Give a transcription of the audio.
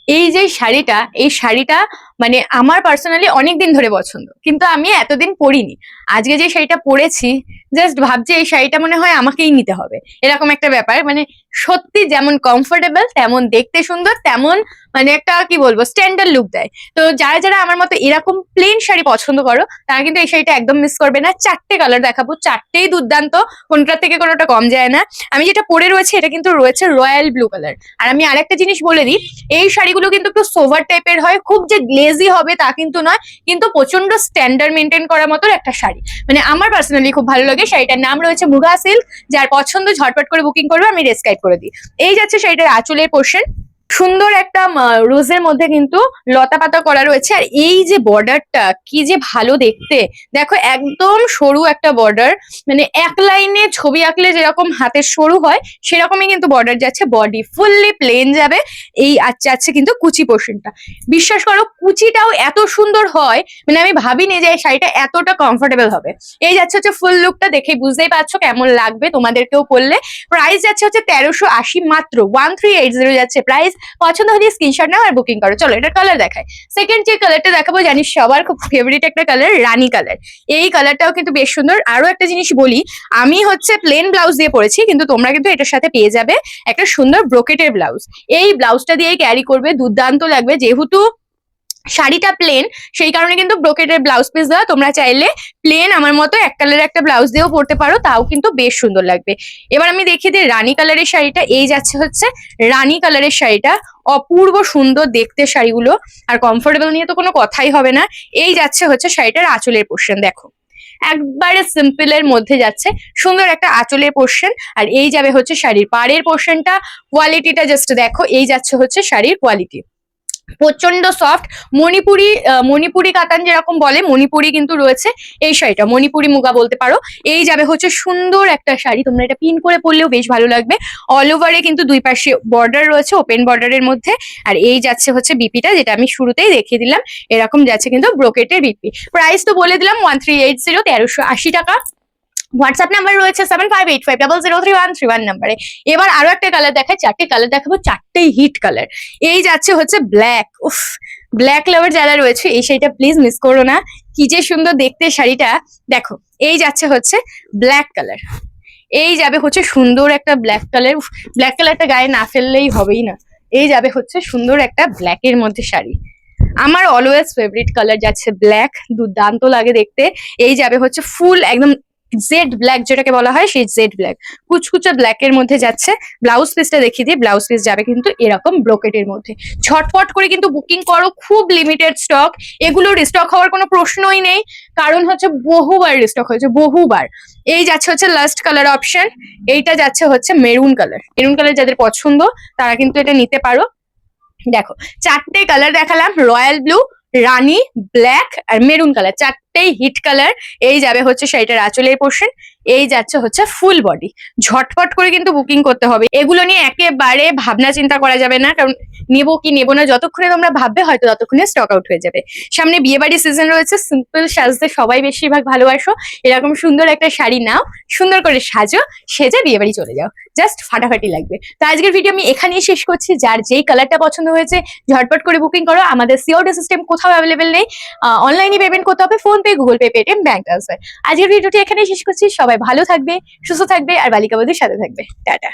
এই যে শাড়িটা, এই শাড়িটা মানে আমার পার্সোনালি অনেকদিন ধরে পছন্দ, কিন্তু আমি এতদিন পরিনি। আজকে যে শাড়িটা পরেছি, জাস্ট ভাবছি এই শাড়িটা মনে হয় আমাকেই নিতে হবে, এরকম একটা ব্যাপার। মানে সত্যি যেমন কমফোর্টেবল, তেমন দেখতে সুন্দর, তেমন মানে একটা কি বলবো স্ট্যান্ডার্ড লুক দেয়। তো যারা যারা আমার মতো এরকম প্লেন শাড়ি পছন্দ করো, তারা কিন্তু এই শাড়িটা একদম মিস করবে না। চারটে কালার দেখাবো, চারটেই দুর্দান্ত, কোনটার থেকে কোনোটা কম যায় না। আমি যেটা পরে রয়েছে এটা কিন্তু রয়েছে রয়্যাল ব্লু কালার। আর আমি আরেকটা জিনিস বলে দিই, এই শাড়িগুলো কিন্তু একটু সোভার টাইপের হয়, খুব যে গ্লেজি হবে তা কিন্তু নয়, কিন্তু প্রচন্ড স্ট্যান্ডার্ড মেনটেন করার মতো একটা শাড়ি। মানে আমার পার্সোনালি খুব ভালো লাগে। শাড়িটার নাম রয়েছে মুগা সিল্ক। যার পছন্দ ঝটপট করে বুকিং করবে, আমি ডেসক্রাইব করে দিই। এই যাচ্ছে শাড়িটার আঁচলের পোর্শন, সুন্দর একটা রোজের মধ্যে কিন্তু লতা পাতা করা রয়েছে। আর এই যে বর্ডারটা কি যে ভালো দেখতে, দেখো একদম সরু একটা বর্ডার, মানে এক লাইনে ছবি আঁকলে যেরকম হাতের সরু হয় সেরকমই কিন্তু বর্ডার যাচ্ছে। বডি ফুললি প্লেন যাবে। এই যাচ্ছে কিন্তু কুচি পোর্শনটা, বিশ্বাস করো কুচিটাও এত সুন্দর হয়, মানে আমি ভাবিনি যে এই শাড়িটা এতটা কমফোর্টেবল হবে। এই যাচ্ছে হচ্ছে ফুল লুকটা, দেখেই বুঝতেই পারছো কেমন লাগবে তোমাদেরকেও পরলে। প্রাইস যাচ্ছে হচ্ছে 1380 মাত্র, 1380 যাচ্ছে প্রাইস। পছন্দ হলে স্ক্রিনশট নাও আর বুকিং করো। চলো এটা কালার দেখায়। সেকেন্ড যে কালারটা দেখাবো, জানিস সবার খুব ফেভারিট একটা কালার, রানী কালার। এই কালারটাও কিন্তু বেশ সুন্দর। আরো একটা জিনিস বলি, আমি হচ্ছে প্লেন ব্লাউজ দিয়ে পরেছি, কিন্তু তোমরা কিন্তু এটার সাথে পেয়ে যাবে একটা সুন্দর ব্রোকেটের ব্লাউজ। এই ব্লাউজটা দিয়েই ক্যারি করবে, দুর্দান্ত লাগবে। যেহেতু শাড়িটা প্লেন, সেই কারণে কিন্তু ব্রোকেটের ব্লাউজ পিস দেওয়া। তোমরা চাইলে প্লেন আমার মতো এক কালারের একটা ব্লাউজ দিয়েও পরতে পারো, তাও কিন্তু বেশ সুন্দর লাগবে। এবার আমি দেখিয়ে দিই রানী কালারের শাড়িটা। এই যাচ্ছে হচ্ছে রানী কালারের শাড়িটা, অপূর্ব সুন্দর দেখতে শাড়িগুলো, আর কমফোর্টেবল নিয়ে তো কোনো কথাই হবে না। এই যাচ্ছে হচ্ছে শাড়িটার আঁচলের পোর্শন, দেখো একবারে সিম্পলের মধ্যে যাচ্ছে, সুন্দর একটা আঁচলের পোর্শন। আর এই যাবে হচ্ছে শাড়ির পাড়ের পোর্শনটা। কোয়ালিটিটা জাস্ট দেখো, এই যাচ্ছে হচ্ছে শাড়ির কোয়ালিটি, প্রচন্ড সফট। মণিপুরি কাতান যেরকম বলে, মণিপুরি কিন্তু রয়েছে এই শাড়িটা, মণিপুরি মুগা বলতে পারো। এই যাবে হচ্ছে সুন্দর একটা শাড়ি, তোমরা এটা পিন করে পরলেও বেশ ভালো লাগবে। অল ওভারে কিন্তু দুই পাশে বর্ডার রয়েছে, ওপেন বর্ডারের মধ্যে। আর এই যাচ্ছে হচ্ছে বিপিটা, যেটা আমি শুরুতেই দেখিয়ে দিলাম, এরকম যাচ্ছে কিন্তু ব্রোকেটের বিপি। প্রাইস তো বলে দিলাম 1380, 1380 টাকা। হোয়াটসঅ্যাপ নাম্বার রয়েছে 7585003131 নাম্বারে। এবার আরো একটা কালার দেখায়, চারটে কালার দেখাবো, চারটেই হিট কালার। এই যাচ্ছে হচ্ছে ব্ল্যাক। উফ, ব্ল্যাক লাভার যারা রয়েছে এই শাড়িটা প্লিজ মিস করো না, কি যে সুন্দর দেখতে শাড়িটা। দেখো এই যাচ্ছে হচ্ছে ব্ল্যাক কালার, এই যাবে হচ্ছে সুন্দর একটা ব্ল্যাক কালার। ব্ল্যাক কালারটা গায়ে না ফেললেই হবেই না। এই যাবে হচ্ছে সুন্দর একটা ব্ল্যাকের মধ্যে শাড়ি, আমার অলওয়েজ ফেভারিট কালার যাচ্ছে ব্ল্যাক, দুর্দান্ত লাগে দেখতে। এই যাবে হচ্ছে ফুল একদম জেড ব্ল্যাক, যেটাকে বলা হয় সেই জেড ব্ল্যাক, কুচকুচে ব্ল্যাক এর মধ্যে যাচ্ছে। ব্লাউজ পিসটা দেখিয়ে দিই, ব্লাউজ পিস যাবে কিন্তু এরকম ব্রোকেটের মধ্যে। ঝটপট করে কিন্তু বুকিং করো, খুব লিমিটেড স্টক, এগুলো রিস্টক হওয়ার কোনো প্রশ্নই নেই, কারণ হচ্ছে বহুবার রিস্টক হয়েছে, বহুবার। এই যাচ্ছে হচ্ছে লাস্ট কালার অপশন, এইটা যাচ্ছে হচ্ছে মেরুন কালার। মেরুন কালার যাদের পছন্দ তারা কিন্তু এটা নিতে পারো। দেখো চারটে কালার দেখালাম, রয়্যাল ব্লু, রানী, ব্ল্যাক আর মেরুন কালার, চারটেই হিট কালার। এই যাবে হচ্ছে শাড়িটার আঁচলের পোর্শন, এই যাচ্ছে হচ্ছে ফুল বডি। ঝটপট করে কিন্তু বুকিং করতে হবে, এগুলো নিয়ে একেবারে ভাবনা চিন্তা করা যাবে না, কারণ নেবো কি নেবো না যতক্ষণে তোমরা ভাববে হয়তো ততক্ষণে স্টক আউট হয়ে যাবে। সামনে বিয়ে বাড়ির সিজন রয়েছে, সিম্পল সাজতে সবাই বেশিরভাগ ভালোবাসো, এরকম সুন্দর একটা শাড়ি নাও, সুন্দর করে সাজো, সেজে বিয়ে বাড়ি চলে যাও, জাস্ট ফাটাফাটি লাগবে। তো আজকের ভিডিও আমি এখানেই শেষ করছি। যার যেই কালারটা পছন্দ হয়েছে ঝটপট করে বুকিং করো, আমাদের সিওডি সিস্টেম কোথাও অ্যাভেলেবেল নেই, অনলাইনে পেমেন্ট করতে হবে, phone pay, Google pay, Paytm, bank transfer. আজকের ভিডিওটি এখানেই শেষ করছি, সবাই ভালো থাকবে, সুস্থ থাকবে আর বালিকা বধূর সাথে থাকবে। টাটা।